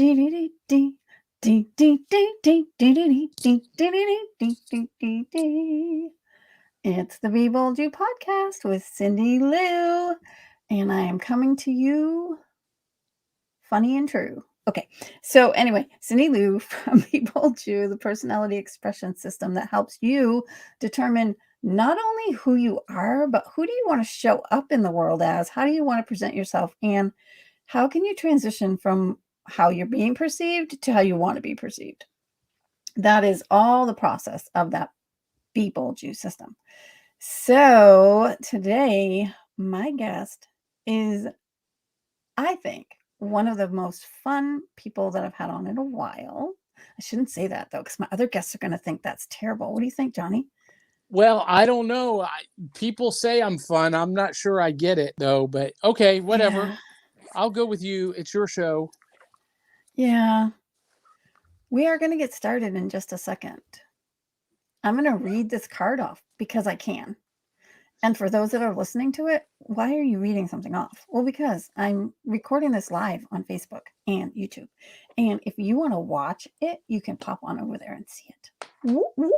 It's the Be Bold You podcast with Cindy Lou, and I am coming to you funny and true. Okay, so anyway, Cindy Lou from Be Bold You, the personality expression system that helps you determine not only who you are, but who do you want to show up in the world as? How do you want to present yourself? And how can you transition from how you're being perceived to how you want to be perceived? That is all the process of that Be Bold You system. So today, my guest is, I think, one of the most fun people that I've had on in a while. I shouldn't say that though, because my other guests are going to think that's terrible. What do you think, Johnny? Well, I don't know. People say I'm fun. I'm not sure I get it though, but okay, whatever. Yeah. I'll go with you. It's your show. Yeah. We are going to get started in just a second. I'm going to read this card off because I can. And for those that are listening to it, why are you reading something off? Well, because I'm recording this live on Facebook and YouTube. And if you want to watch it, you can pop on over there and see it. Woo, woo.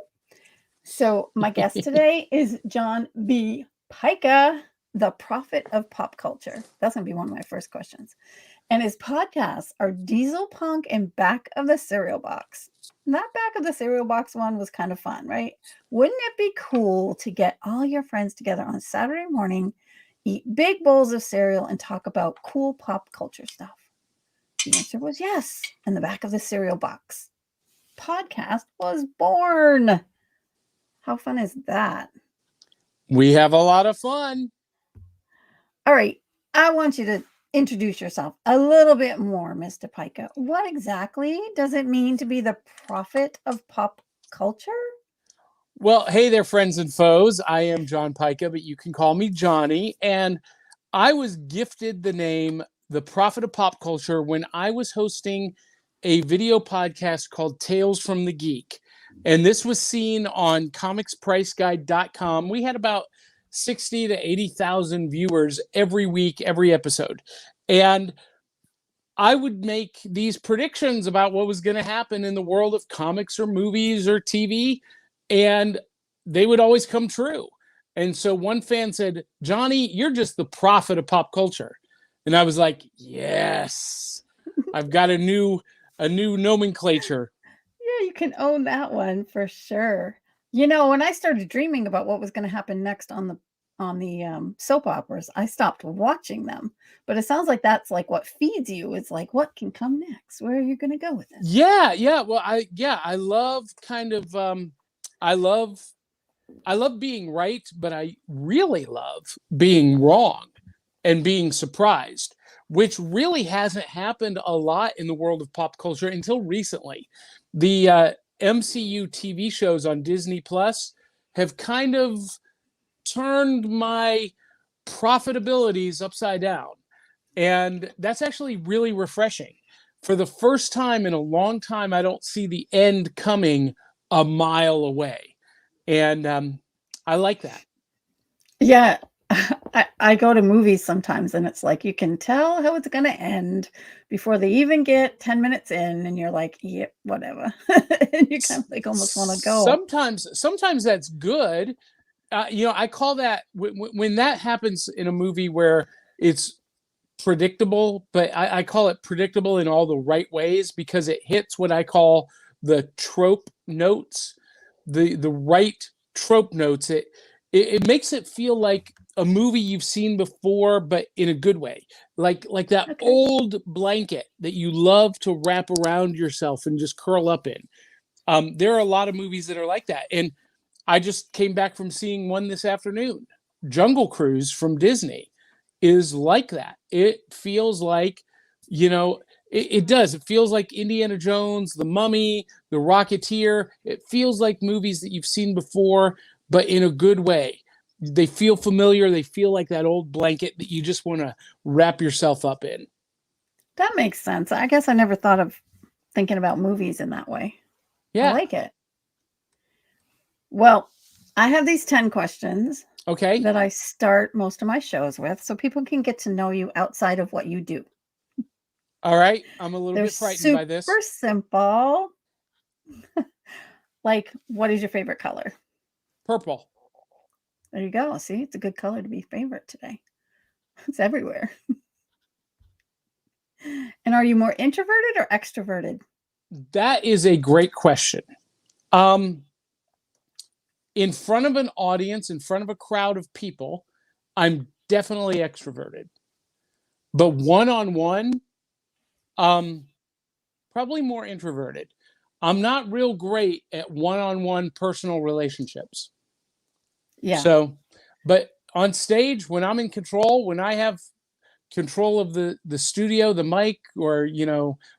So my guest today is John B. Pica, the prophet of pop culture. That's going to be one of my first questions. And his podcasts are Diesel Punk and Back of the Cereal Box. And that Back of the Cereal Box one was kind of fun, right? Wouldn't it be cool to get all your friends together on Saturday morning, eat big bowls of cereal, and talk about cool pop culture stuff? The answer was yes. And the Back of the Cereal Box podcast was born. How fun is that? We have a lot of fun. All right. I want you to introduce yourself a little bit more, Mr. Pica. What exactly does it mean to be the prophet of pop culture? Well, hey there, friends and foes. I am John Pica, but you can call me Johnny. And I was gifted the name The Prophet of Pop Culture when I was hosting a video podcast called Tales from the Geek. And this was seen on comicspriceguide.com. We had about 60 to 80,000 viewers every week, every episode. And I would make these predictions about what was going to happen in the world of comics or movies or TV, and they would always come true. And so one fan said, Johnny, you're just the prophet of pop culture. And I was like, yes, I've got a new nomenclature. Yeah, you can own that one for sure. You know, when I started dreaming about what was going to happen next on the soap operas, I stopped watching them. But it sounds like that's like what feeds you. It's like, what can come next? Where are you going to go with it? Yeah. Well, I love kind of I love being right, but I really love being wrong and being surprised, which really hasn't happened a lot in the world of pop culture until recently. The MCU TV shows on Disney Plus have kind of turned my profitabilities upside down. And that's actually really refreshing. For the first time in a long time, I don't see the end coming a mile away. And I like that. Yeah. I go to movies sometimes and it's like you can tell how it's going to end before they even get 10 minutes in, and you're like, yep, whatever. And you kind of like almost want to go. Sometimes that's good. I call that when that happens in a movie where it's predictable, but I call it predictable in all the right ways because it hits what I call the trope notes, the right trope notes. It makes it feel like a movie you've seen before, but in a good way, like that old blanket that you love to wrap around yourself and just curl up in. There are a lot of movies that are like that, and I just came back from seeing one this afternoon. Jungle Cruise from Disney is like that. It feels like, it does. It feels like Indiana Jones, The Mummy, The Rocketeer. It feels like movies that you've seen before, but in a good way. They feel familiar. They feel like that old blanket that you just want to wrap yourself up in. That makes sense. I guess I never thought of thinking about movies in that way. Yeah. I like it. Well, I have these 10 questions that I start most of my shows with so people can get to know you outside of what you do. All right. I'm a little They're bit frightened by this. super simple. Like, what is your favorite color? Purple. There you go. See, it's a good color to be favorite today. It's everywhere. And are you more introverted or extroverted? That is a great question. In front of an audience, in front of a crowd of people, I'm definitely extroverted. But one-on-one, probably more introverted. I'm not real great at one-on-one personal relationships. Yeah. So, but on stage, when I'm in control, when I have control of the studio, the mic, or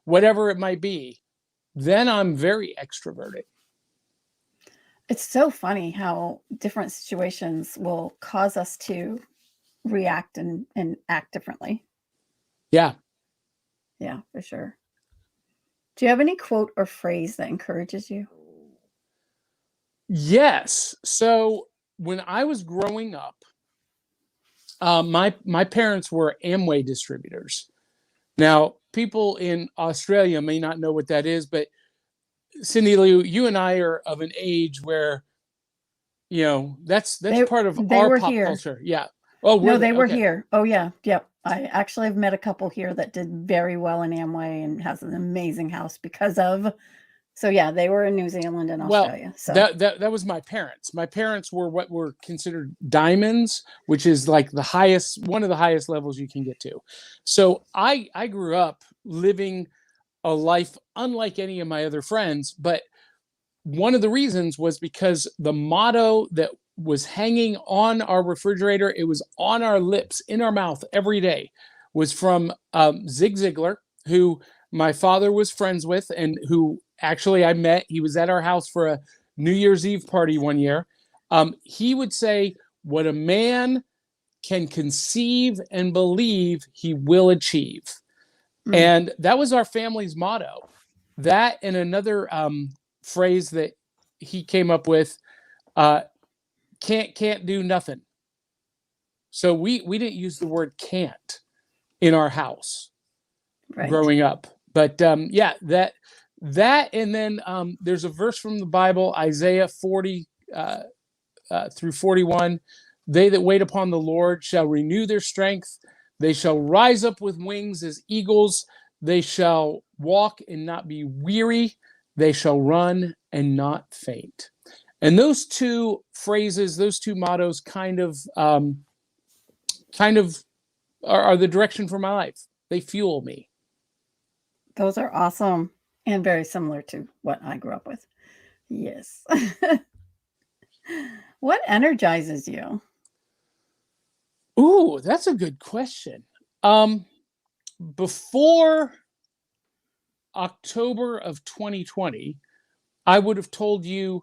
whatever it might be, then I'm very extroverted. It's so funny how different situations will cause us to react and act differently. Yeah. Yeah, for sure. Do you have any quote or phrase that encourages you? Yes. So when I was growing up, my parents were Amway distributors. Now, people in Australia may not know what that is, but Cindy Lou, you and I are of an age where, that's part of they our were pop here. culture. Yeah. Oh, No, they were Okay. here. Oh, yeah. Yep. I actually have met a couple here that did very well in Amway and has an amazing house because of. So yeah, they were in New Zealand and Australia. So that was my parents. My parents were what were considered diamonds, which is like one of the highest levels you can get to. So I grew up living a life unlike any of my other friends, but one of the reasons was because the motto that was hanging on our refrigerator, it was on our lips, in our mouth every day, was from Zig Ziglar, who my father was friends with and who actually I met. He was at our house for a New Year's Eve party one year. He would say, what a man can conceive and believe, he will achieve. And that was our family's motto. That and another phrase that he came up with, can't do nothing. So we didn't use the word can't in our house growing up. But yeah, that and then there's a verse from the Bible, Isaiah 40 through 41. They that wait upon the Lord shall renew their strength. They shall rise up with wings as eagles. They shall walk and not be weary. They shall run and not faint. And those two phrases, those two mottos kind of are the direction for my life. They fuel me. Those are awesome and very similar to what I grew up with. Yes. What energizes you? Ooh, that's a good question. Before October of 2020, I would have told you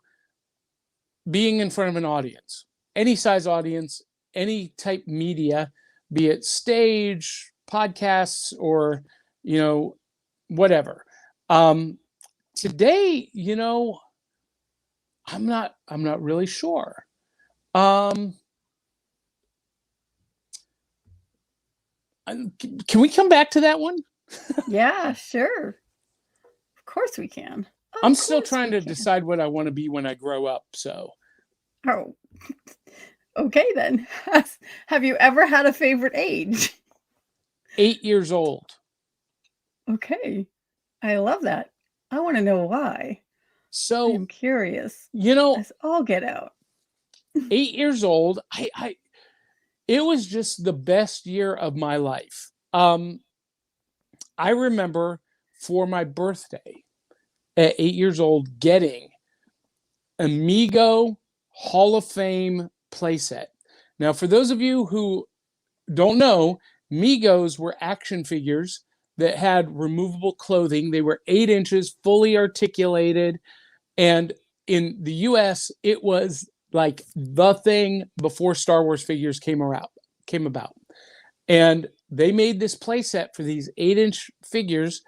being in front of an audience, any size audience, any type media, be it stage, podcasts, or, whatever. Today, I'm not really sure. Can we come back to that one? Yeah, sure. Of course we can. I'm still trying to decide what I want to be when I grow up. So. Oh, okay then. Have you ever had a favorite age? 8 years old. Okay. I love that. I want to know why. So I'm curious. Let's all get out. 8 years old, it was just the best year of my life. I remember for my birthday at 8 years old getting Amigo Hall of Fame playset. Now, for those of you who don't know, Migos were action figures that had removable clothing. They were 8 inches, fully articulated. And in the US, it was like the thing before Star Wars figures came about. And they made this playset for these 8-inch figures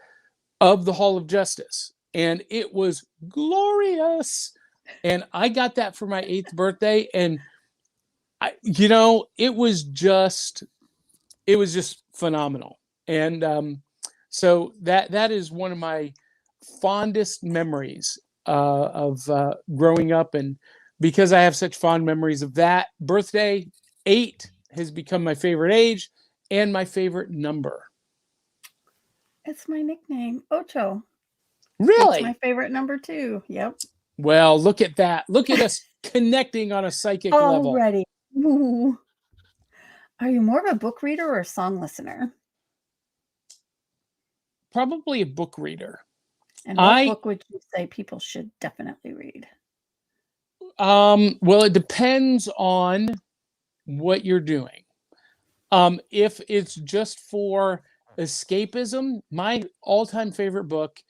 of the Hall of Justice. And it was glorious. And I got that for my 8th birthday. And it was just phenomenal. And So that is one of my fondest memories of growing up, and because I have such fond memories of that birthday, 8 has become my favorite age and my favorite number. It's my nickname, Ocho. It's my Really? favorite number too. Yep. Well, look at that. Look at us connecting on a psychic level. Already. Ooh. Are you more of a book reader or a song listener? Probably a book reader. And what book would you say people should definitely read? Well, it depends on what you're doing. If it's just for escapism, my all-time favorite book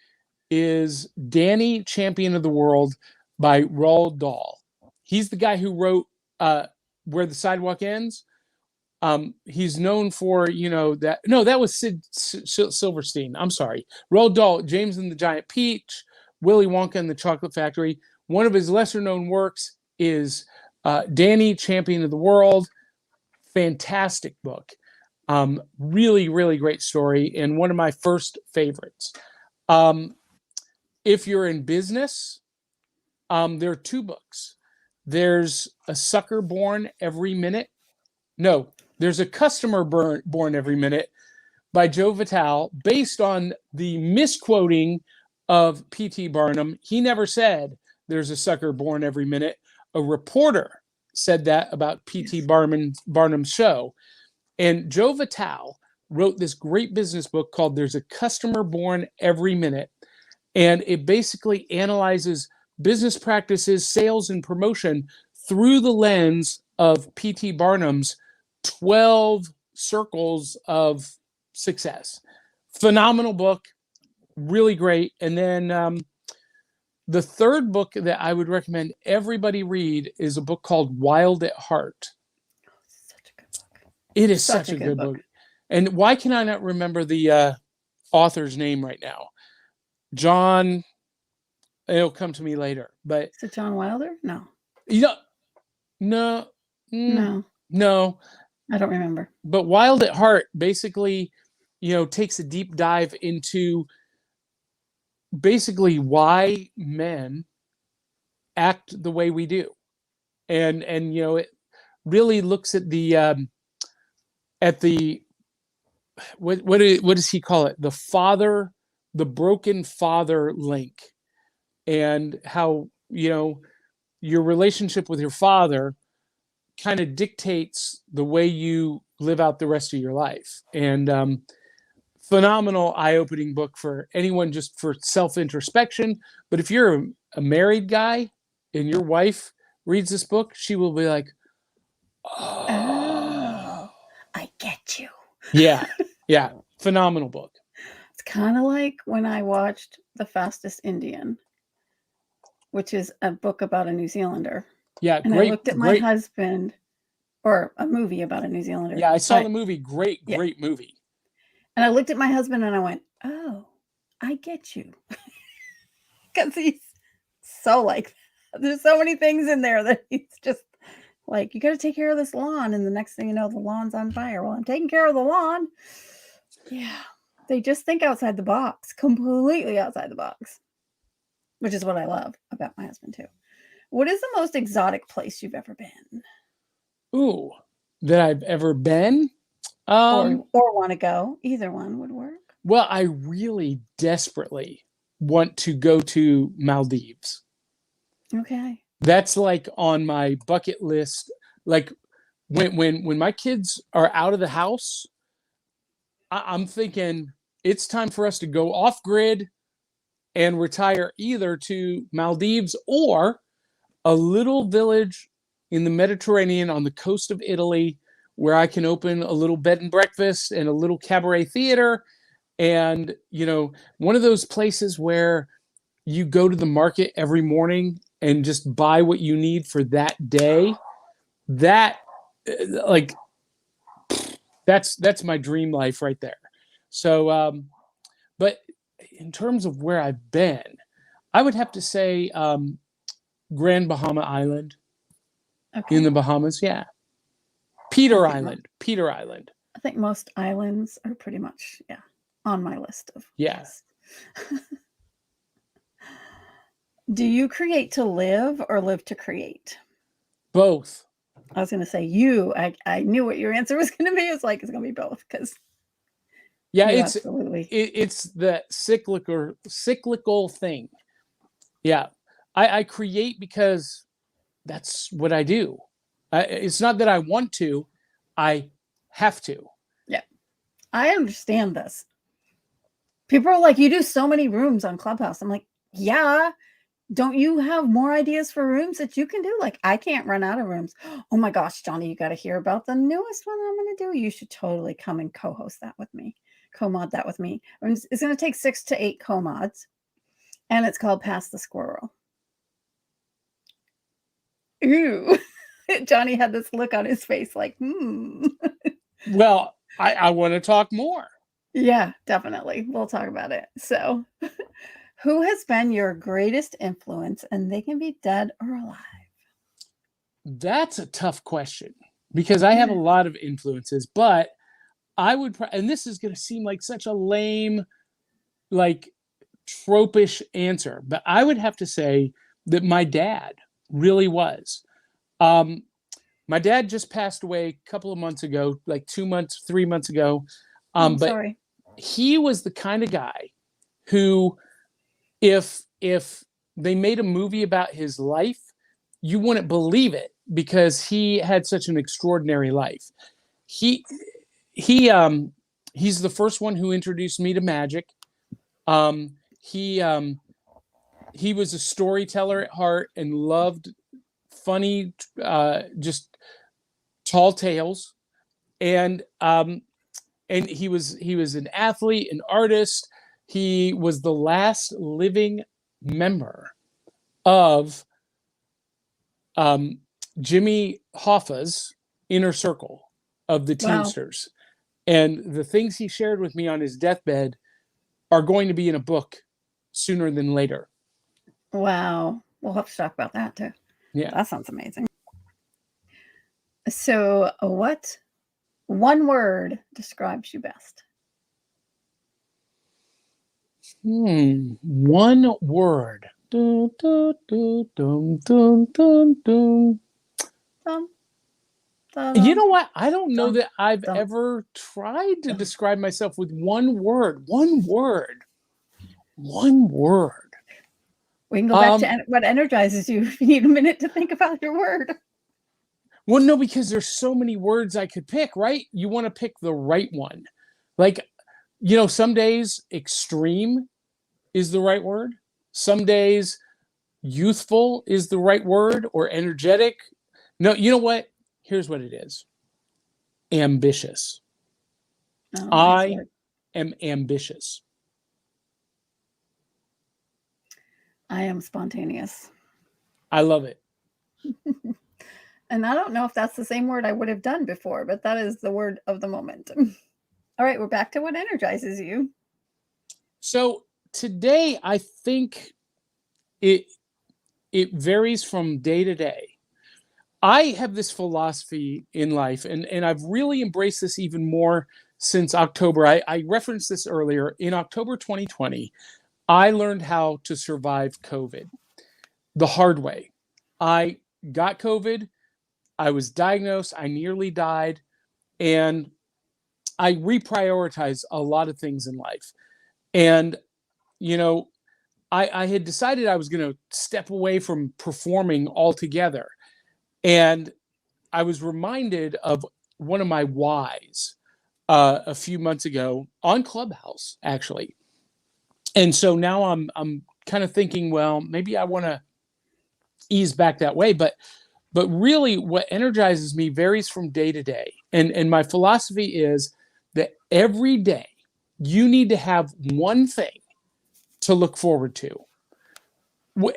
is Danny, Champion of the World by Roald Dahl. He's the guy who wrote Where the Sidewalk Ends. He's known for, that. No, that was Sid Silverstein. I'm sorry. Roald Dahl, James and the Giant Peach, Willy Wonka and the Chocolate Factory. One of his lesser known works is Danny, Champion of the World. Fantastic book. Really, really great story, and one of my first favorites. If you're in business, there are 2 books. There's A Sucker Born Every Minute. No, there's A Customer Born Every Minute by Joe Vitale, based on the misquoting of P.T. Barnum. He never said there's a sucker born every minute. A reporter said that about P.T. Barnum's show. And Joe Vitale wrote this great business book called There's a Customer Born Every Minute. And it basically analyzes business practices, sales, and promotion through the lens of P.T. Barnum's 12 circles of success. Phenomenal book, really great. And then the third book that I would recommend everybody read is a book called Wild at Heart. Such a good book. It is such a good book. And why can I not remember the author's name right now? John, it'll come to me later. But is it John Wilder? No. No. No. I don't remember. But Wild at Heart basically, takes a deep dive into basically why men act the way we do. And it really looks at the what does he call it? The broken father link, and how, your relationship with your father kind of dictates the way you live out the rest of your life. And phenomenal, eye-opening book for anyone, just for self-introspection. But if you're a married guy and your wife reads this book, she will be like, oh, I get you. Yeah. Phenomenal book. It's kind of like when I watched The Fastest Indian, which is a book about a New Zealander. Yeah, and I looked at my husband, or a movie about a New Zealander. Yeah, I saw the movie. Great movie. And I looked at my husband and I went, oh, I get you. Because he's so like, there's so many things in there that he's just like, you got to take care of this lawn. And the next thing you know, the lawn's on fire. Well, I'm taking care of the lawn. Yeah. They just think outside the box, completely outside the box, which is what I love about my husband too. What is the most exotic place you've ever been? Ooh, that I've ever been? Or want to go? Either one would work. Well, I really desperately want to go to Maldives. Okay. That's like on my bucket list. Like when my kids are out of the house, I'm thinking it's time for us to go off grid and retire either to Maldives or a little village in the Mediterranean on the coast of Italy, where I can open a little bed and breakfast and a little cabaret theater. And, one of those places where you go to the market every morning and just buy what you need for that day. That's my dream life right there. So, but in terms of where I've been, I would have to say Grand Bahama Island in the Bahamas. Yeah. Peter Island. I think most islands are pretty much, on my list of Yeah. yes. Do you create to live or live to create? Both. I was going to say you. I knew what your answer was going to be. It's like it's going to be both because Yeah, you it's absolutely. it's the cyclical thing. Yeah, I create because that's what I do. It's not that I want to, I have to. Yeah, I understand this. People are like, you do so many rooms on Clubhouse. I'm like, yeah. Don't you have more ideas for rooms that you can do? Like, I can't run out of rooms. Oh my gosh, Johnny, you got to hear about the newest one I'm going to do. You should totally come and co-host that with me, co-mod that with me. It's going to take 6 to 8 co-mods, and it's called Pass the Squirrel. Ooh, Johnny had this look on his face like, Well, I want to talk more. Yeah, definitely. We'll talk about it. So, who has been your greatest influence? And they can be dead or alive. That's a tough question because I have a lot of influences, but I would, and this is going to seem like such a lame, like tropish answer, but I would have to say that my dad really was. My dad just passed away a couple of months ago, like 2 months, 3 months ago. I'm But sorry. he was the kind of guy who, if they made a movie about his life, you wouldn't believe it because he had such an extraordinary life. He he's the first one who introduced me to magic. Um, he was a storyteller at heart and loved funny, just tall tales, and he was an athlete, an artist. He was the last living member of Jimmy Hoffa's inner circle of the Wow. Teamsters. And the things he shared with me on his deathbed are going to be in a book sooner than later. Wow. We'll have to talk about that too. Yeah. That sounds amazing. So, what one word describes you best? One word. Dun, dun, dun, dun, dun, dun, dun. You know what? I don't know that I've ever tried to describe myself with one word. One word. One word. We can go back to what energizes you if you need a minute to think about your word. Well, no, because there's so many words I could pick, right? You want to pick the right one. Like, some days extreme is the right word. Some days youthful is the right word, or energetic. No, you know what? Here's what it is. Ambitious. Oh, I am ambitious. I am spontaneous. I love it. And I don't know if that's the same word I would have done before, but that is the word of the moment. All right, we're back to what energizes you. So today, I think it varies from day to day. I have this philosophy in life, and I've really embraced this even more since October. I referenced this earlier. In October 2020, I learned how to survive COVID the hard way. I got COVID. I was diagnosed. I nearly died. And I reprioritized a lot of things in life. And, I had decided I was going to step away from performing altogether. And I was reminded of one of my whys a few months ago on Clubhouse, actually. And so now I'm kind of thinking, well, maybe I want to ease back that way. But really, what energizes me varies from day to day. And my philosophy is that every day you need to have one thing to look forward to.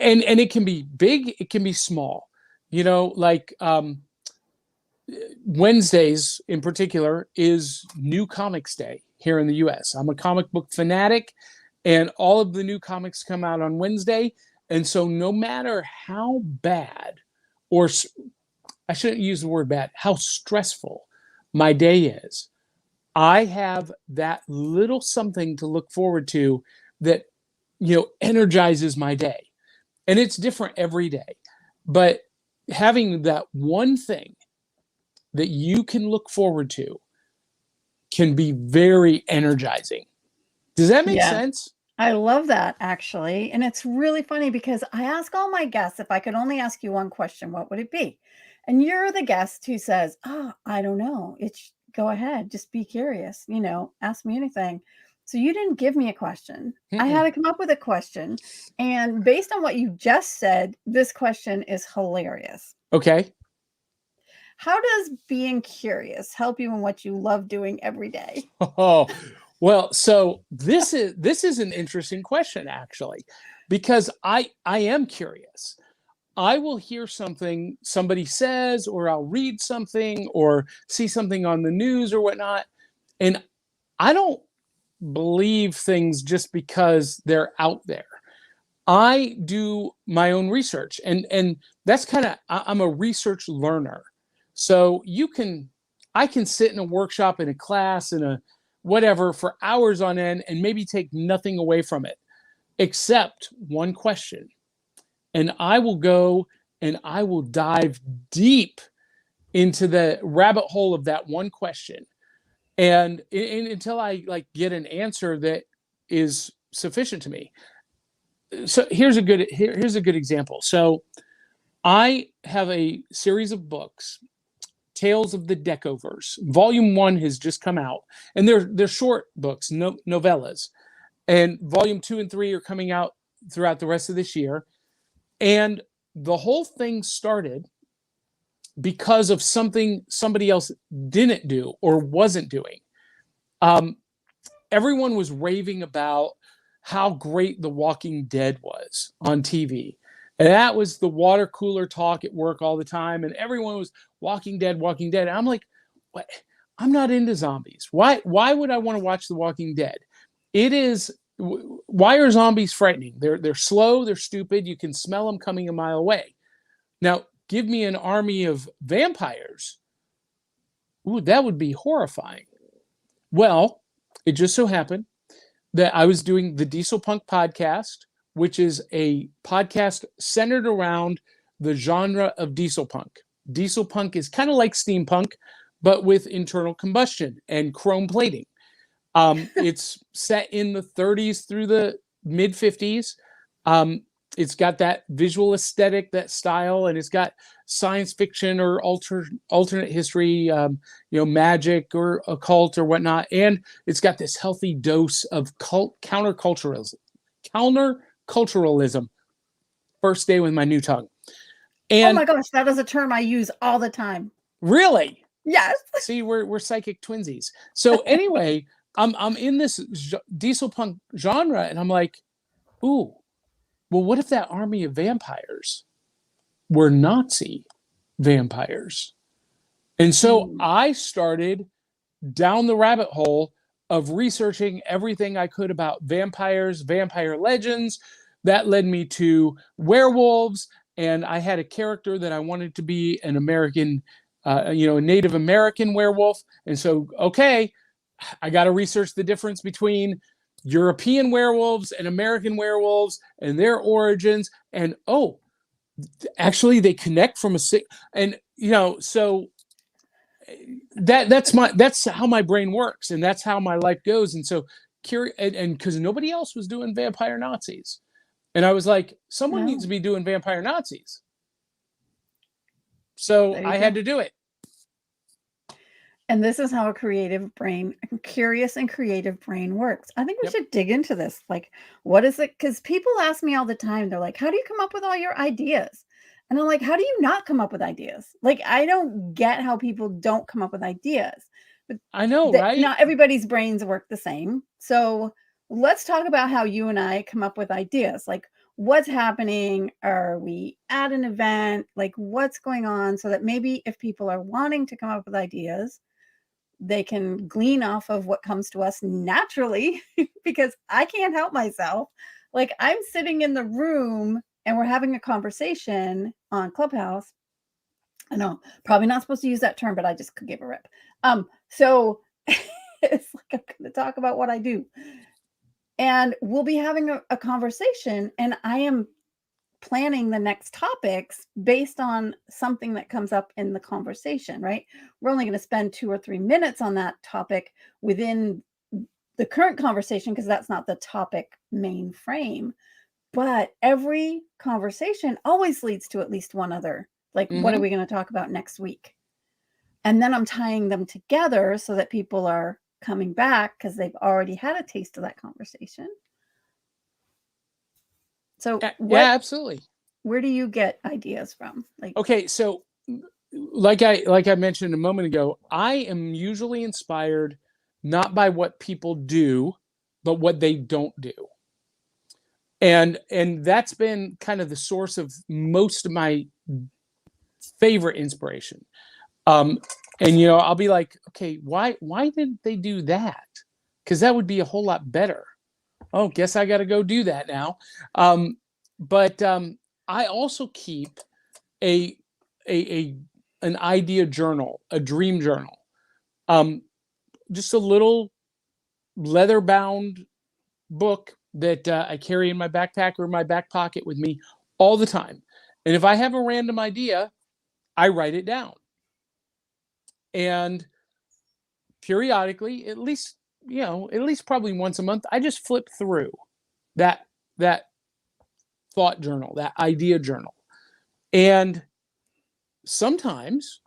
And it can be big, it can be small. Like Wednesdays in particular is New Comics Day here in the US. I'm a comic book fanatic, and all of the new comics come out on Wednesday. And so no matter how bad, or I shouldn't use the word bad, how stressful my day is, I have that little something to look forward to that, energizes my day. And it's different every day. But having that one thing that you can look forward to can be very energizing. Does that make Yeah. sense? I love that actually. And it's really funny because I ask all my guests, if I could only ask you one question, what would it be? And you're the guest who says, "Oh, I don't know. It's go ahead, just be curious, ask me anything." So you didn't give me a question. I had Mm-mm. to come up with a question. And based on what you just said, this question is hilarious. Okay. How does being curious help you in what you love doing every day? Oh, well, so this is an interesting question actually, because I am curious. I will hear something somebody says, or I'll read something or see something on the news or whatnot, and I don't believe things just because they're out there. I do my own research, and that's kind of, I'm a research learner. So I can sit in a workshop, in a class, in a whatever for hours on end and maybe take nothing away from it except one question. And I will go and I will dive deep into the rabbit hole of that one question, and until I like get an answer that is sufficient to me. So here's a good example. So I have a series of books, Tales of the Deckoverse. Volume 1 has just come out, and they're short books, novellas. And volume 2 and 3 are coming out throughout the rest of this year. And the whole thing started because of something somebody else didn't do or wasn't doing. Um, Everyone was raving about how great The Walking Dead was on TV. And that was the water cooler talk at work all the time. And everyone was Walking Dead, Walking Dead. And I'm like, what? I'm not into zombies. Why would I want to watch The Walking Dead? It is, why are zombies frightening? They're slow, they're stupid. You can smell them coming a mile away. Now, give me an army of vampires. Ooh, that would be horrifying. Well, it just so happened that I was doing the Diesel Punk podcast, which is a podcast centered around the genre of diesel punk. Diesel punk is kind of like steampunk, but with internal combustion and chrome plating. It's set in the 30s through the mid 50s. It's got that visual aesthetic, that style, and it's got science fiction or alternate history, magic or occult or whatnot, and it's got this healthy dose of counterculturalism. Counterculturalism. First day with my new tongue. Oh And my gosh, that is a term I use all the time. really, Yes. see, we're psychic twinsies. So anyway, I'm in this diesel punk genre, and I'm like, ooh. Well, what if that army of vampires were Nazi vampires? And so I started down the rabbit hole of researching everything I could about vampires, vampire legends. That led me to werewolves. And I had a character that I wanted to be an American, a Native American werewolf. And so, okay, I got to research the difference between European werewolves and American werewolves and their origins. And actually, they connect from and so that's how my brain works, and that's how my life goes. And so curious, and because nobody else was doing vampire Nazis, and I was like, someone needs to be doing vampire Nazis. So I had to do it. And this is how a curious and creative brain works. I think we should dig into this. Like, what is it? Because people ask me all the time, they're like, how do you come up with all your ideas? And I'm like, how do you not come up with ideas? Like, I don't get how people don't come up with ideas. But I know, right? Not everybody's brains work the same. So let's talk about how you and I come up with ideas. Like, what's happening? Are we at an event? Like, what's going on? So that maybe if people are wanting to come up with ideas, they can glean off of what comes to us naturally because I can't help myself. Like, I'm sitting in the room and we're having a conversation on Clubhouse. I know, probably not supposed to use that term, but I just could give a rip. So this. Like, I'm going to talk about what I do. And we'll be having a conversation, and I am planning the next topics based on something that comes up in the conversation, right? We're only going to spend 2 or 3 minutes on that topic within the current conversation because that's not the topic main frame. But every conversation always leads to at least one other. Like, what are we going to talk about next week? And then I'm tying them together so that people are coming back because they've already had a taste of that conversation. So yeah, absolutely. Where do you get ideas from? Like, okay, so like I mentioned a moment ago, I am usually inspired not by what people do, but what they don't do. And that's been kind of the source of most of my favorite inspiration. And I'll be like, okay, why didn't they do that? Because that would be a whole lot better. Oh, guess I got to go do that now. But I also keep an idea journal, a dream journal, just a little leather-bound book that I carry in my backpack or my back pocket with me all the time. And if I have a random idea, I write it down. And periodically, at least probably once a month, I just flip through that thought journal, that idea journal. And sometimes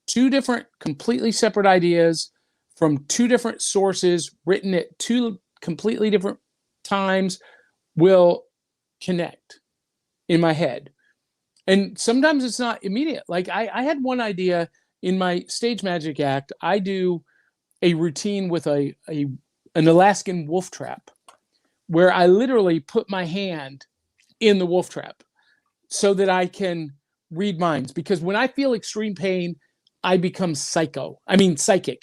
2 different completely separate ideas from 2 different sources written at 2 completely different times will connect in my head. And sometimes it's not immediate. Like I had one idea in my stage magic act. I do a routine with an Alaskan wolf trap where I literally put my hand in the wolf trap so that I can read minds. Because when I feel extreme pain, I become psychic.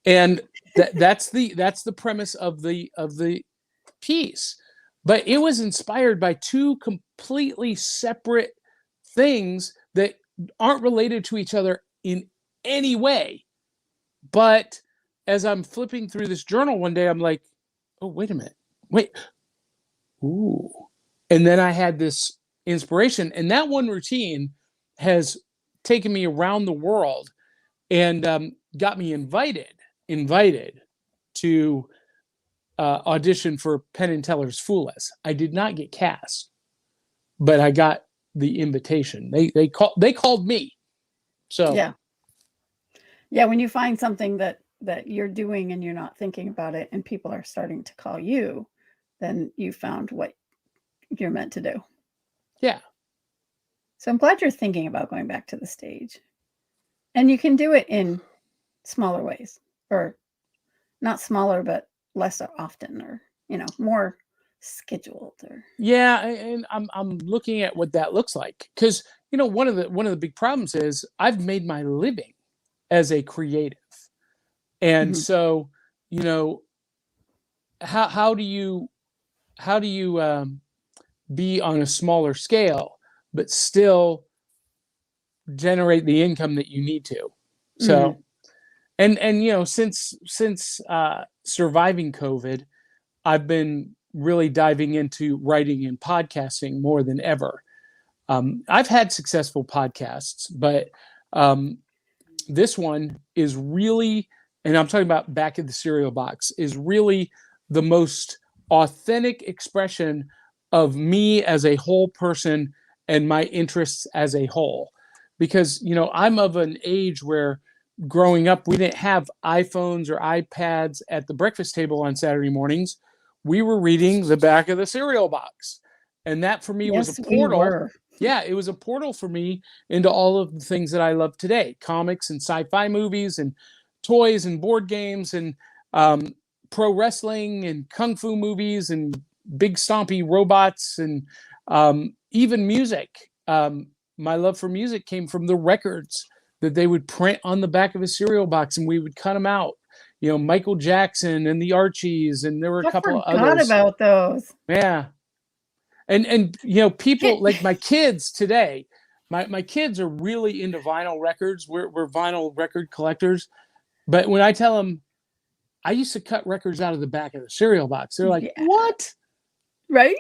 And that's the premise of the piece. But it was inspired by 2 completely separate things that aren't related to each other in any way. But as I'm flipping through this journal one day, I'm like, oh, wait a minute. Wait. Ooh. And then I had this inspiration. And that one routine has taken me around the world and got me invited to audition for Penn and Teller's Fool Us. I did not get cast, but I got the invitation. They called me. So yeah, when you find something that you're doing and you're not thinking about it, and people are starting to call you, then you found what you're meant to do. Yeah. So I'm glad you're thinking about going back to the stage, and you can do it in smaller ways, or not smaller, but less often, or more scheduled. Or and I'm looking at what that looks like, because one of the big problems is I've made my living as a creative, and so how do you be on a smaller scale but still generate the income that you need to? So and since surviving COVID, I've been really diving into writing and podcasting more than ever. I've had successful podcasts, but this one is really, and I'm talking about Back of the Cereal Box, is really the most authentic expression of me as a whole person and my interests as a whole. Because, I'm of an age where growing up, we didn't have iPhones or iPads at the breakfast table on Saturday mornings. We were reading the Back of the Cereal Box. And that for me was a portal. Yeah, it was a portal for me into all of the things that I love today: comics and sci-fi movies and toys and board games and pro wrestling and kung fu movies and big stompy robots and even music. My love for music came from the records that they would print on the back of a cereal box, and we would cut them out. Michael Jackson and the Archies, and there were a couple of others. I forgot about those. Yeah. And people like my kids today, my kids are really into vinyl records. We're vinyl record collectors. But when I tell them, I used to cut records out of the back of the cereal box. They're like, Yeah. what? Right?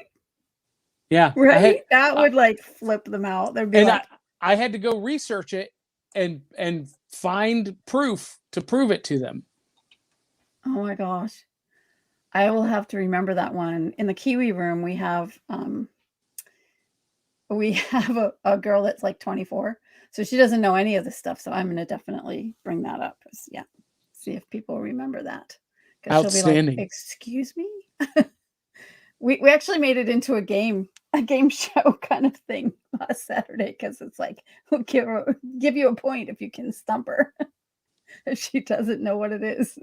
Yeah. Right? That I- would like flip them out. They'd be and like, I had to go research it and find proof to prove it to them. oh my gosh. I will have to remember that one. In the Kiwi room, we have a girl that's like 24. So she doesn't know any of this stuff. So I'm gonna definitely bring that up. Yeah. See if people remember that. Because she'll be like, Outstanding. excuse me? We actually made it into a game show kind of thing last Saturday because it's like we'll give you a point if you can stump her if she doesn't know what it is.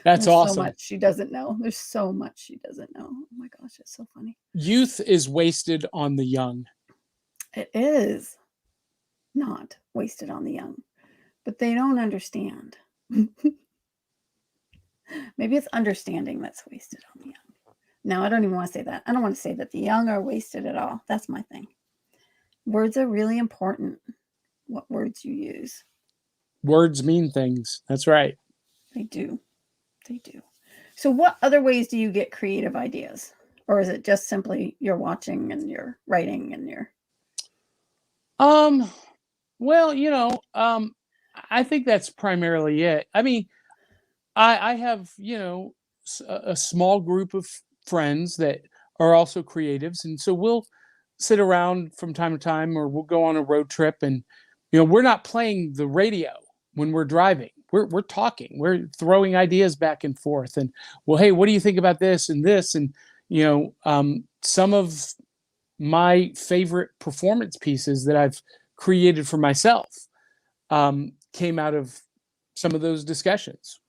That's There's awesome. so much she doesn't know. There's so much she doesn't know. Oh my gosh, it's so funny. Youth is wasted on the young. It is not wasted on the young, but they don't understand. Maybe it's understanding that's wasted on the young. No, I don't even want to say that. I don't want to say that the young are wasted at all. That's my thing. Words are really important. What words you use. Words mean things. That's right. They do. They do. So what other ways do you get creative ideas? Or is it just simply you're watching and you're writing and you're... Well, I think that's primarily it. I mean, I have, a small group of friends that are also creatives. And so we'll sit around from time to time, or we'll go on a road trip, and, we're not playing the radio when we're driving. We're talking, we're throwing ideas back and forth. And, well, hey, what do you think about this and this? And, some of my favorite performance pieces that I've created for myself came out of some of those discussions.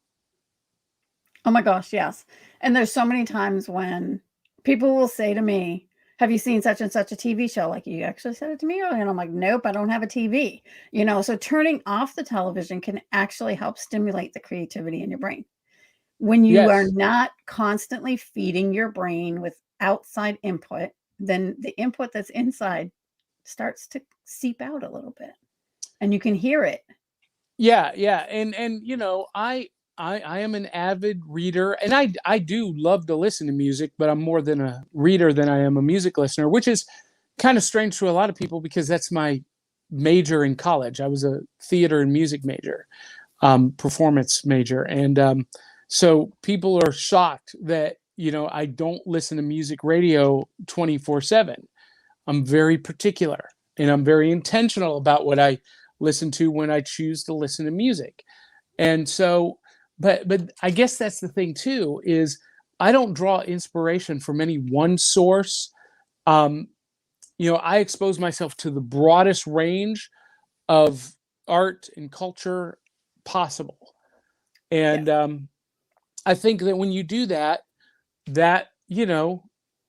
Oh my gosh, yes. And there's so many times when people will say to me, have you seen such and such a TV show? Like, you actually said it to me earlier. And I'm like, nope, I don't have a TV. So turning off the television can actually help stimulate the creativity in your brain. When you are Yes. not constantly feeding your brain with outside input, then the input that's inside starts to seep out a little bit and you can hear it. Yeah, yeah. And I am an avid reader, and I do love to listen to music, but I'm more than a reader than I am a music listener, which is kind of strange to a lot of people because that's my major in college. I was a theater and music major, performance major. And so people are shocked that, I don't listen to music radio 24/7. I'm very particular and I'm very intentional about what I listen to when I choose to listen to music. And so, but I guess that's the thing too, is I don't draw inspiration from any one source. Um, I expose myself to the broadest range of art and culture possible. Yeah. And I think that when you do that,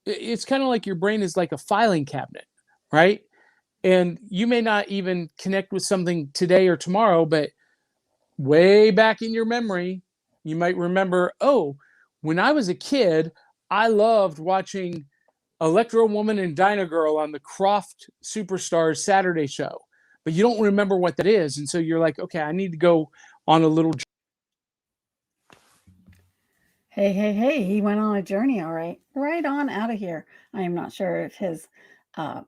it's kind of like your brain is like a filing cabinet, right? And you may not even connect with something today or tomorrow, but way back in your memory, you might remember, oh, when I was a kid, I loved watching Electro Woman and Dyna Girl on the Croft Superstars Saturday show. But you don't remember what that is. And so you're like, okay, I need to go on a little. Hey, he went on a journey, all right. Right on out of here. I am not sure if his uh,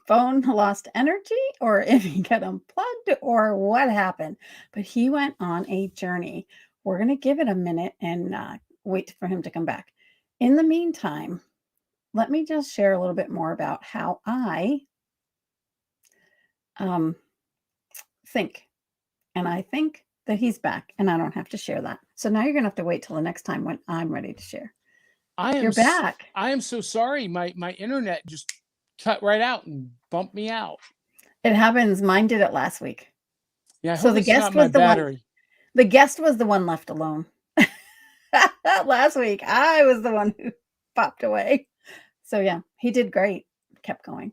phone lost energy or if he got unplugged or what happened, but he went on a journey. We're going to give it a minute and wait for him to come back. In the meantime, let me just share a little bit more about how I think. And I think that he's back and I don't have to share that. So now you're going to have to wait till the next time when I'm ready to share. You're back. I am so sorry. My internet just cut right out and bumped me out. It happens. Mine did it last week. Yeah. So the guest was the one. The guest was the one left alone. Last week, I was the one who popped away. So yeah, he did great. Kept going.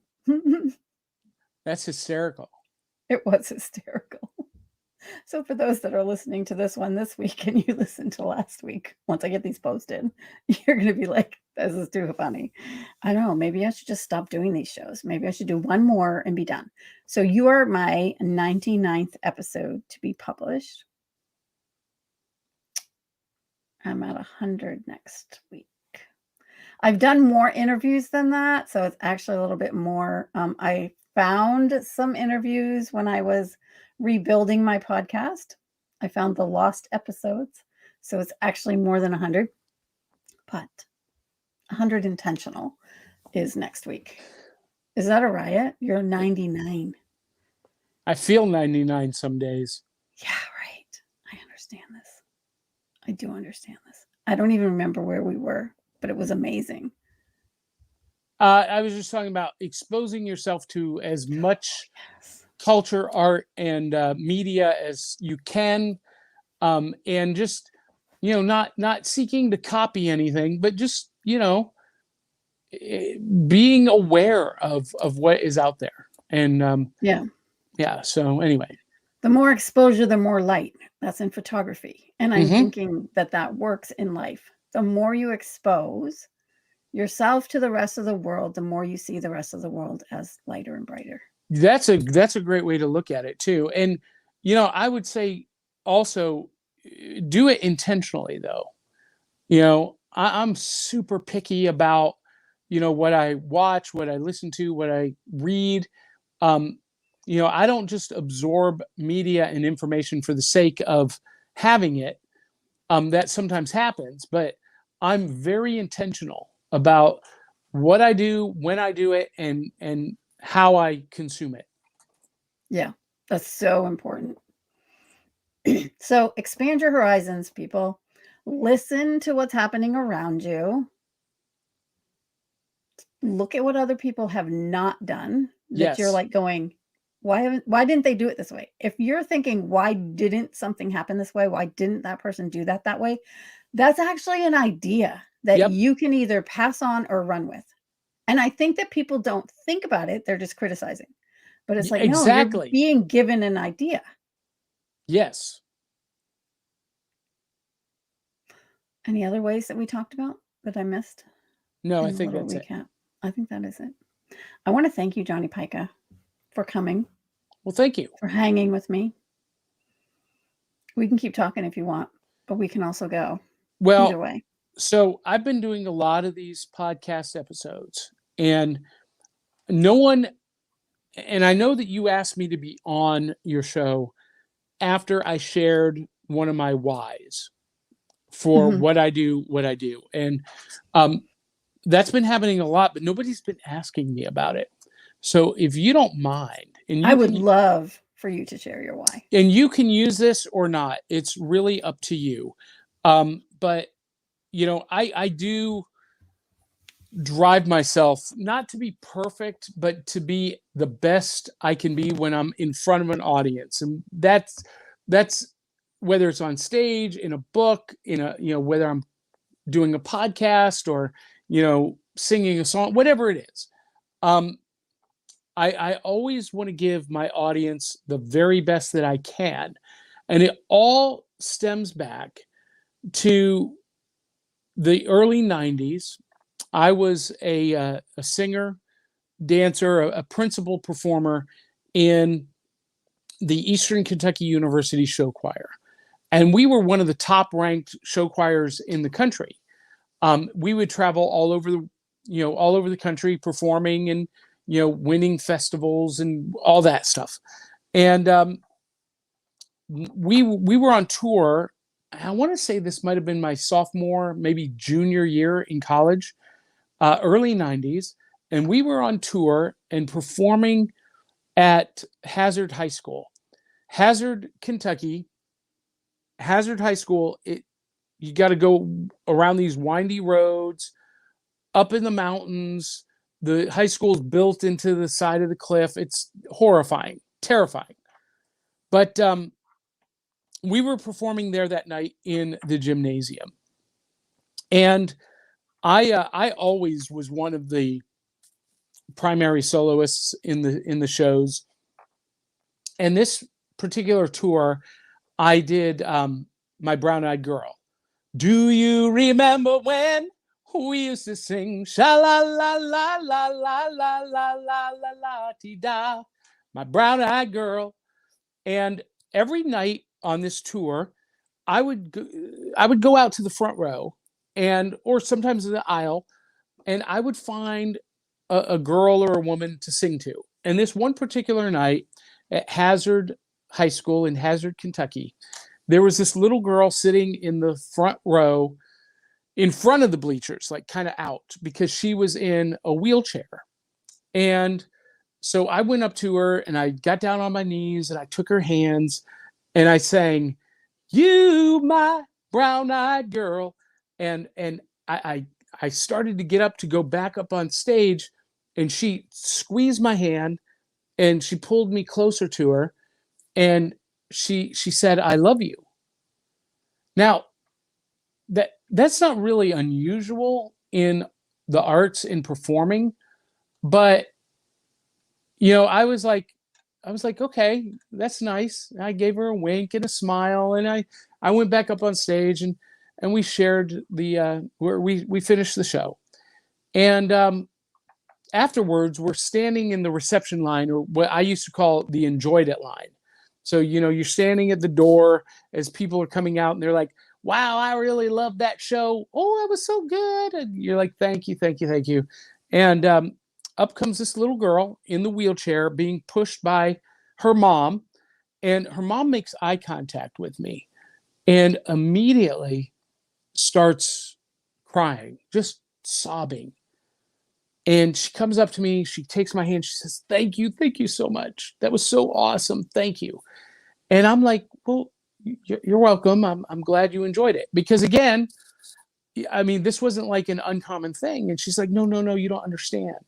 That's hysterical. It was hysterical. So for those that are listening to this one this week and you listened to last week, once I get these posted, you're going to be like, this is too funny. I don't know. Maybe I should just stop doing these shows. Maybe I should do one more and be done. So you are my 99th episode to be published. I'm at 100 next week. I've done more interviews than that, so it's actually a little bit more. I found some interviews when I was rebuilding my podcast. I found the lost episodes, so it's actually more than 100, but 100 intentional is next week. Is that a riot? You're 99. I feel 99 some days. Yeah, right. I understand this. I do understand this. I don't even remember where we were, but it was amazing. I was just talking about exposing yourself to as much Yes. culture, art, and media as you can, and just not seeking to copy anything, but just being aware of what is out there. And Yeah. So anyway, The more exposure, the more light. That's in photography. And I'm Mhm. thinking that works in life. The more you expose yourself to the rest of the world, the more you see the rest of the world as lighter and brighter. that's a great way to look at it too. And I would say also do it intentionally though. I'm super picky about what I watch, what I listen to, what I read. um I don't just absorb media and information for the sake of having it. That sometimes happens, but I'm very intentional about what I do, when I do it, and how I consume it. Yeah, that's so important. So expand your horizons, people. Listen to what's happening around you. Look at what other people have not done that you're Yes. like going, why didn't they do it this way? If you're thinking, why didn't something happen this way? Why didn't that person do that way? That's actually an idea that Yep. you can either pass on or run with. And I think that people don't think about it. They're just criticizing. But it's like, no, you're Exactly. being given an idea. Yes. Any other ways that we talked about that I missed? No, I In a think little that's it. recap. I think that is it. I want to thank you, Johnny Pica, for coming, Well, thank you. for hanging with me. We can keep talking if you want, but we can also go. Well, Either way. so I've been doing a lot of these podcast episodes, and no one, and I know that you asked me to be on your show after I shared one of my whys for Mhm. what I do. And that's been happening a lot, but nobody's been asking me about it. So if you don't mind, and I would love for you to share your why. and you can use this or not, it's really up to you. But I do drive myself not to be perfect, but to be the best I can be when I'm in front of an audience. And that's whether it's on stage, in a book, in a whether I'm doing a podcast or singing a song, whatever it is. I always want to give my audience the very best that I can. And it all stems back to the early 90s. I was a singer, dancer, a principal performer in the Eastern Kentucky University Show Choir. And we were one of the top ranked show choirs in the country. We would travel all over the country performing and winning festivals and all that stuff. And we were on tour. I want to say this might have been my sophomore, maybe junior year in college, early 90s. And we were on tour and performing at Hazard High School. Hazard, Kentucky. Hazard High School, you got to go around these windy roads, up in the mountains. The high school's built into the side of the cliff. It's horrifying, terrifying. But we were performing there that night in the gymnasium. And I always was one of the primary soloists in the shows. And this particular tour, I did My Brown Eyed Girl. Do you remember when we used to sing sha la la la la la la la la la la ti da, My Brown Eyed Girl? And every night on this tour, I would go out to the front row, and or sometimes in the aisle, and I would find a girl or a woman to sing to. And this one particular night at Hazard High School in Hazard, Kentucky, there was this little girl sitting in the front row in front of the bleachers, like kind of out, because she was in a wheelchair. And so I went up to her and I got down on my knees and I took her hands and I sang, "You, my brown-eyed girl." And I started to get up to go back up on stage, and she squeezed my hand and she pulled me closer to her, and she said, "I love you." Now, that's not really unusual in the arts in performing, but I was like, okay, that's nice. I gave her a wink and a smile, and I went back up on stage, and we shared where we finished the show. And afterwards, we're standing in the reception line, or what I used to call the enjoyed it line. So, you're standing at the door as people are coming out, and they're like, "Wow, I really love that show. Oh, it was so good." And you're like, "Thank you, thank you, thank you." And up comes this little girl in the wheelchair being pushed by her mom, and her mom makes eye contact with me and immediately starts crying, just sobbing. And she comes up to me, she takes my hand, she says, thank you so much. That was so awesome. Thank you." And I'm like, "Well, you're welcome. I'm glad you enjoyed it." Because again, I mean, this wasn't like an uncommon thing. And she's like, "No, no, no, you don't understand.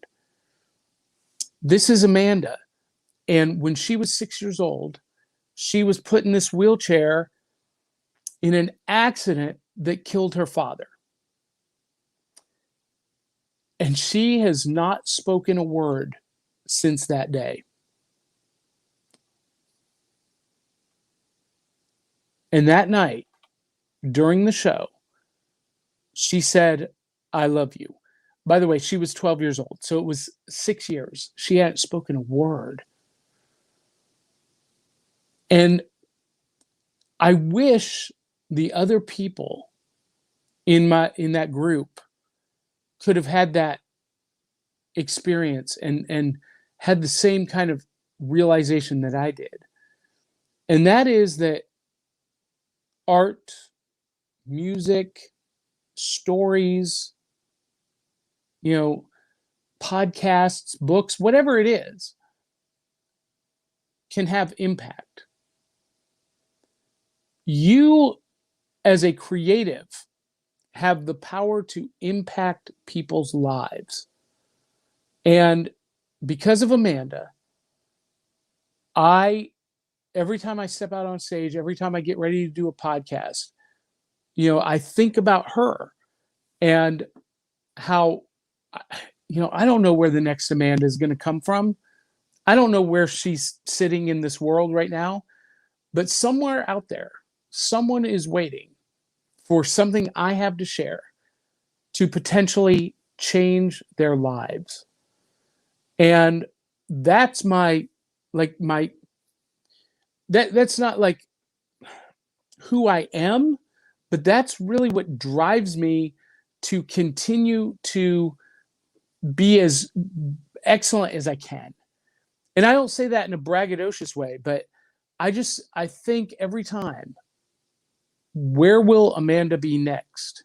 This is Amanda. And when she was 6 years old, she was put in this wheelchair in an accident that killed her father. And she has not spoken a word since that day." And that night, during the show, she said, "I love you." By the way, she was 12 years old. So it was 6 years. She hadn't spoken a word. And I wish the other people in that group could have had that experience and had the same kind of realization that I did. And that is that art, music, stories, podcasts, books, whatever it is, can have impact. You, as a creative, have the power to impact people's lives. And because of Amanda, every time I step out on stage, every time I get ready to do a podcast, I think about her and how, I don't know where the next Amanda is going to come from. I don't know where she's sitting in this world right now, but somewhere out there, someone is waiting for something I have to share to potentially change their lives. And that's that's not like who I am, but that's really what drives me to continue to be as excellent as I can. And I don't say that in a braggadocious way, but I think every time, where will Amanda be next?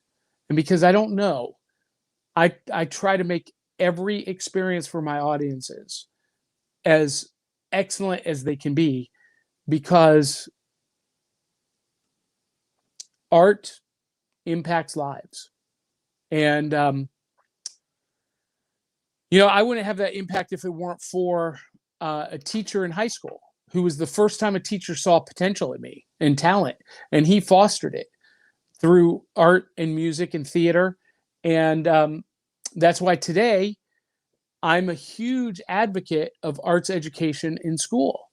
And because I don't know, I try to make every experience for my audiences as excellent as they can be, because art impacts lives. And, I wouldn't have that impact if it weren't for a teacher in high school who was the first time a teacher saw potential in me and talent, and he fostered it through art and music and theater. And that's why today I'm a huge advocate of arts education in school,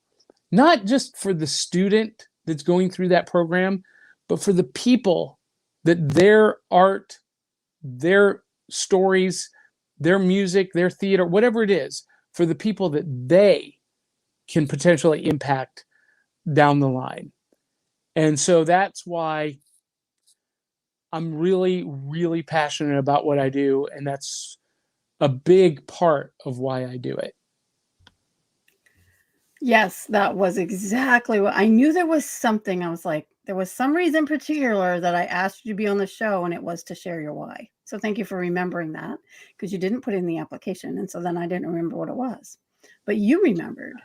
not just for the student that's going through that program, but for the people that their art, their stories, their music, their theater, whatever it is, for the people that they can potentially impact down the line. And so that's why I'm really, really passionate about what I do. And that's a big part of why I do it. Yes, that was exactly what I knew. There was something. I was like, there was some reason particular that I asked you to be on the show, and it was to share your why. So thank you for remembering that, because you didn't put it in the application. And so then I didn't remember what it was. But you remembered,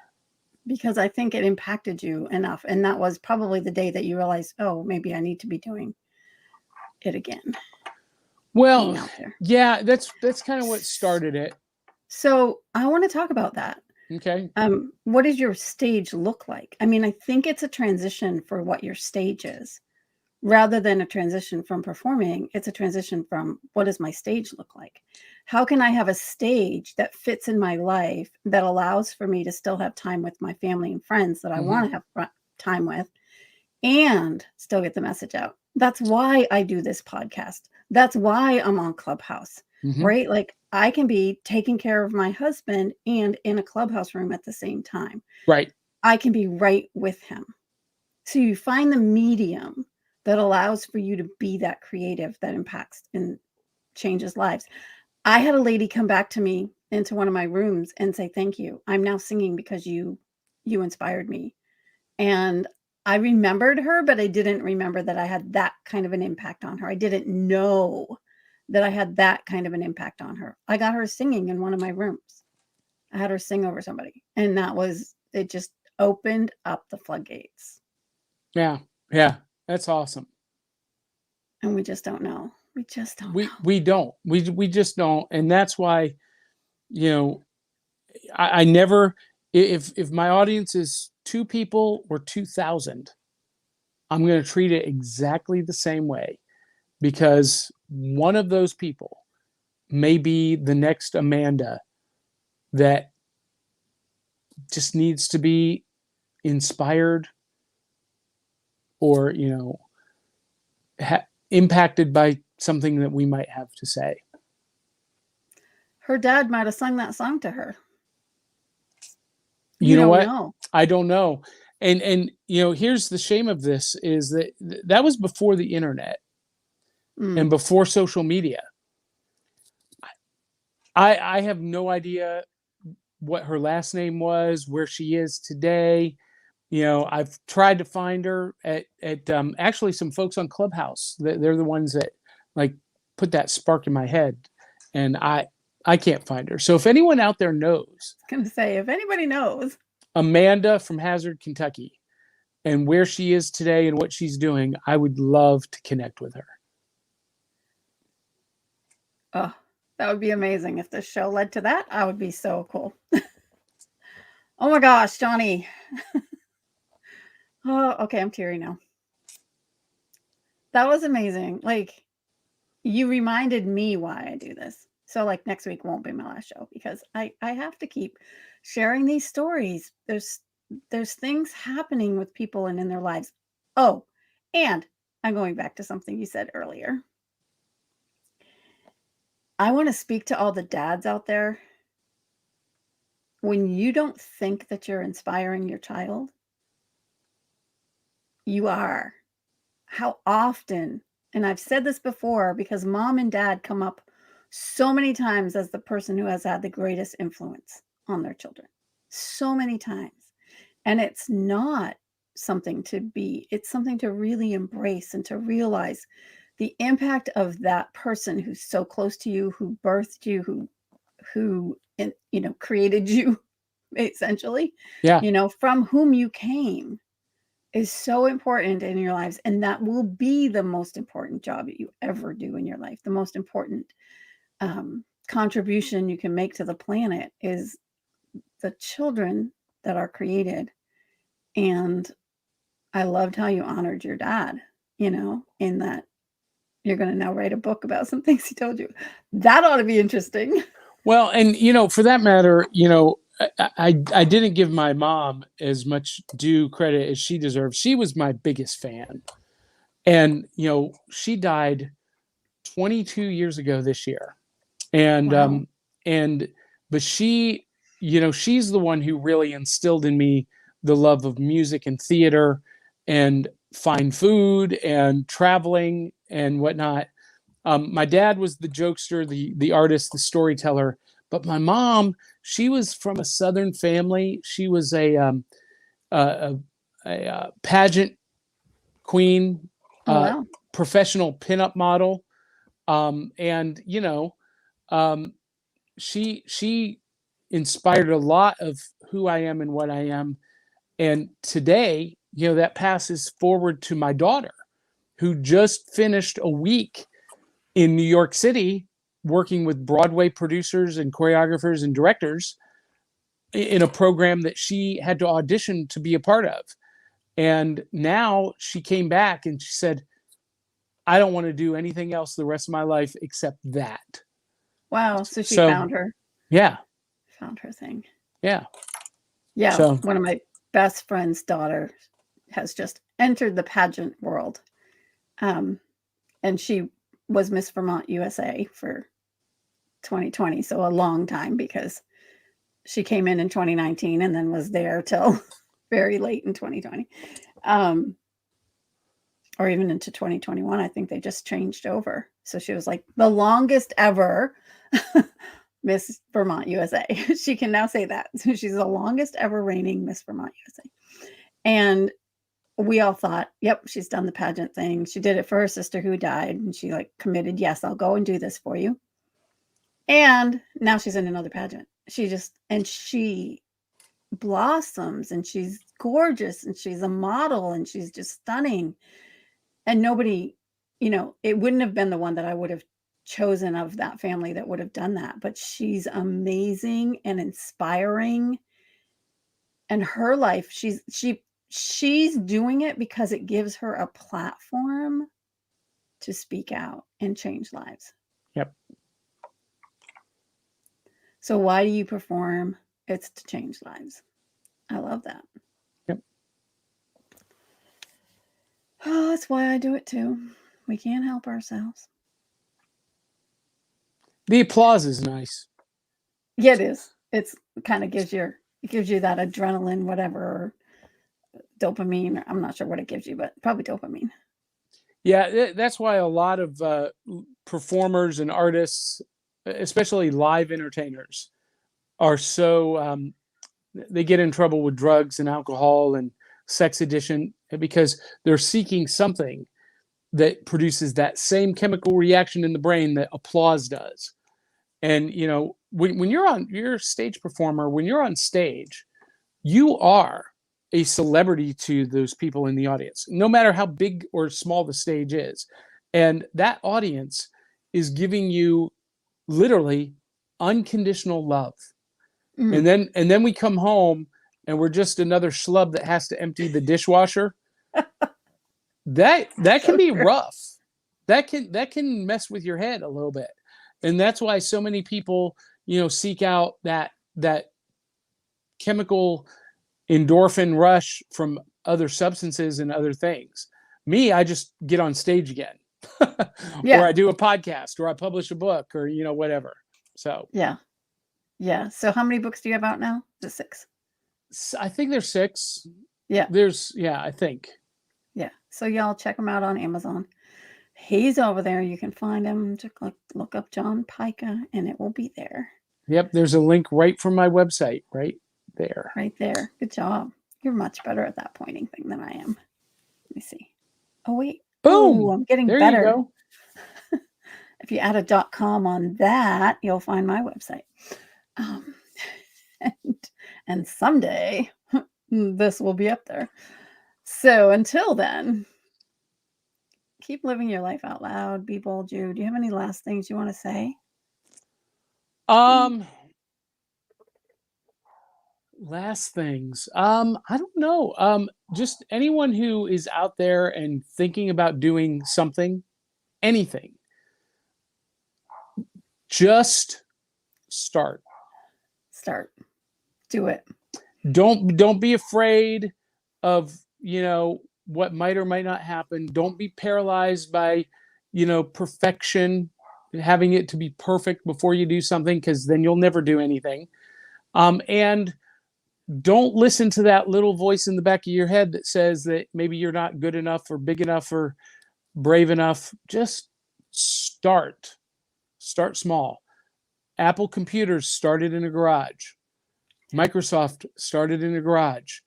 because I think it impacted you enough. And that was probably the day that you realized, oh, maybe I need to be doing it again. Being Well, out there. yeah, that's kind of what started it. So I want to talk about that. Okay. What does your stage look like? I mean, I think it's a transition for what your stage is. Rather than a transition from performing, it's a transition from, what does my stage look like? How can I have a stage that fits in my life that allows for me to still have time with my family and friends that I want to have time with, and still get the message out? That's why I do this podcast. That's why I'm on Clubhouse, right? Like, I can be taking care of my husband and in a Clubhouse room at the same time. Right. I can be right with him. So you find the medium that allows for you to be that creative that impacts and changes lives. I had a lady come back to me into one of my rooms and say, thank you. I'm now singing because you inspired me. And I remembered her, but I didn't remember that I had that kind of an impact on her. I didn't know that I had that kind of an impact on her. I got her singing in one of my rooms. I had her sing over somebody. And it just opened up the floodgates. Yeah. Yeah. That's awesome. And we just don't know. We just don't know. We don't. We just don't. And that's why, I never, if my audience is 2 people or 2,000, I'm going to treat it exactly the same way, because one of those people may be the next Amanda that just needs to be inspired or, impacted by something that we might have to say. Her dad might have sung that song to her. You know what? Know. I don't know. And here's the shame of this, is that was before the internet and before social media. I have no idea what her last name was, where she is today. I've tried to find her at actually some folks on Clubhouse. They're the ones that like put that spark in my head, and I can't find her. So if anyone out there knows, I was going to say, if anybody knows Amanda from Hazard, Kentucky, and where she is today and what she's doing, I would love to connect with her. Oh, that would be amazing. If this show led to that, I would be so cool. Oh my gosh, Johnny. Oh, okay. I'm teary now. That was amazing. Like, you reminded me why I do this. So like next week won't be my last show, because I have to keep sharing these stories. There's things happening with people and in their lives. Oh, and I'm going back to something you said earlier. I want to speak to all the dads out there. When you don't think that you're inspiring your child, you are. How often, and I've said this before, because mom and dad come up so many times as the person who has had the greatest influence on their children. So many times. And it's not something to be, it's something to really embrace and to realize the impact of that person who's so close to you, who birthed you, who created you, essentially. Yeah. From whom you came, is so important in your lives. And that will be the most important job that you ever do in your life. The most important contribution you can make to the planet is the children that are created. And I loved how you honored your dad, in that you're going to now write a book about some things he told you. That ought to be interesting. Well, and for that matter, I didn't give my mom as much due credit as she deserved. She was my biggest fan. And, she died 22 years ago this year. And, Wow. but she, she's the one who really instilled in me the love of music and theater. And fine food and traveling and whatnot. My dad was the jokester, the artist, the storyteller, but my mom, she was from a Southern family. She was a, pageant queen, Oh, wow. professional pinup model, and she inspired a lot of who I am and what I am. And today, that passes forward to my daughter, who just finished a week in New York City working with Broadway producers and choreographers and directors in a program that she had to audition to be a part of. And now she came back and she said, I don't want to do anything else the rest of my life except that. Wow. So she So, found her thing. Yeah. Yeah. So, One of my best friend's daughter has just entered the pageant world. And she was Miss Vermont USA for 2020. So a long time, because she came in 2019 and then was there till very late in 2020. Or even into 2021. I think they just changed over. So she was like the longest ever Miss Vermont USA. She can now say that. So she's the longest ever reigning Miss Vermont USA. And we all thought, yep, she's done the pageant thing. She did it for her sister who died. And she committed, yes, I'll go and do this for you. And now she's in another pageant. She blossoms, and she's gorgeous, and she's a model, and she's just stunning. And nobody, it wouldn't have been the one that I would have chosen of that family that would have done that. But she's amazing and inspiring. And her life, she's doing it because it gives her a platform to speak out and change lives. Yep. So why do you perform? It's to change lives. I love that. Yep. Oh, that's why I do it too. We can't help ourselves. The applause is nice. Yeah, it is. It kind of gives you that adrenaline, whatever, dopamine. I'm not sure what it gives you, but probably dopamine. Yeah, that's why a lot of performers and artists, especially live entertainers, are so they get in trouble with drugs and alcohol and sex addiction, because they're seeking something that produces that same chemical reaction in the brain that applause does. And when you're a stage performer, when you're on stage, you are a celebrity to those people in the audience, no matter how big or small the stage is. And that audience is giving you literally unconditional love. Mm. And then we come home and we're just another schlub that has to empty the dishwasher. that can be rough. That can mess with your head a little bit. And that's why so many people, seek out that chemical endorphin rush from other substances and other things. Me, I just get on stage again. Or I do a podcast, or I publish a book, or whatever. So yeah. So how many books do you have out now? Just 6? I think there's 6. Yeah. I think. Yeah. So y'all check them out on Amazon. He's over there. You can find him. Just look up John Pica, and it will be there. Yep. There's a link right from my website right there. Right there. Good job. You're much better at that pointing thing than I am. Let me see. Oh, wait. Boom. Ooh, I'm getting there better. You go. If you add a .com on that, you'll find my website. And someday this will be up there. So until then, keep living your life out loud. Be bold, Jude. Do you have any last things you want to say? Last things. I don't know. Just anyone who is out there and thinking about doing something, anything, just start. Do it. Don't be afraid of, what might or might not happen. Don't be paralyzed by, perfection, having it to be perfect before you do something, because then you'll never do anything. And don't listen to that little voice in the back of your head that says that maybe you're not good enough or big enough or brave enough. Just start small. Apple computers started in a garage. Microsoft started in a garage.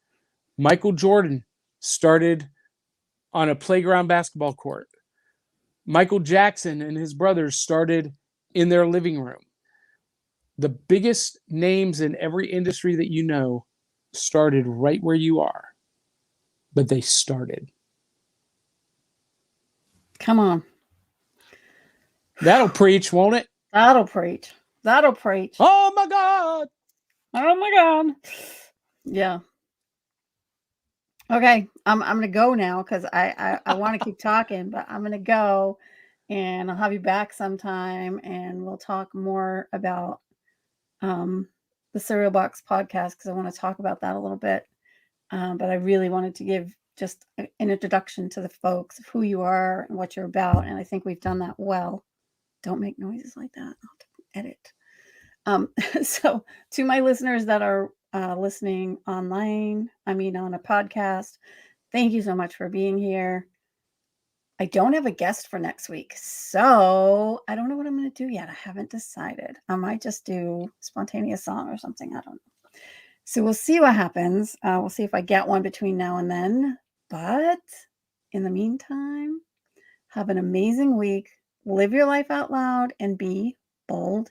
Michael Jordan started on a playground basketball court. Michael Jackson and his brothers started in their living room. The biggest names in every industry that you know started right where you are, but they started. Come on. That'll preach, won't it? That'll preach. That'll preach. Oh my God. Oh my God. Yeah. Okay. I'm gonna go now because I want to keep talking, but I'm gonna go and I'll have you back sometime and we'll talk more about the Cereal Box podcast because I want to talk about that a little bit. But I really wanted to give just an introduction to the folks of who you are and what you're about. And I think we've done that well. Don't make noises like that. I'll have to edit. So to my listeners that are listening online, on a podcast, thank you so much for being here. I don't have a guest for next week, so I don't know what I'm going to do yet. I haven't decided. I might just do spontaneous song or something. I don't know. So we'll see what happens. We'll see if I get one between now and then. But in the meantime, have an amazing week. Live your life out loud and be bold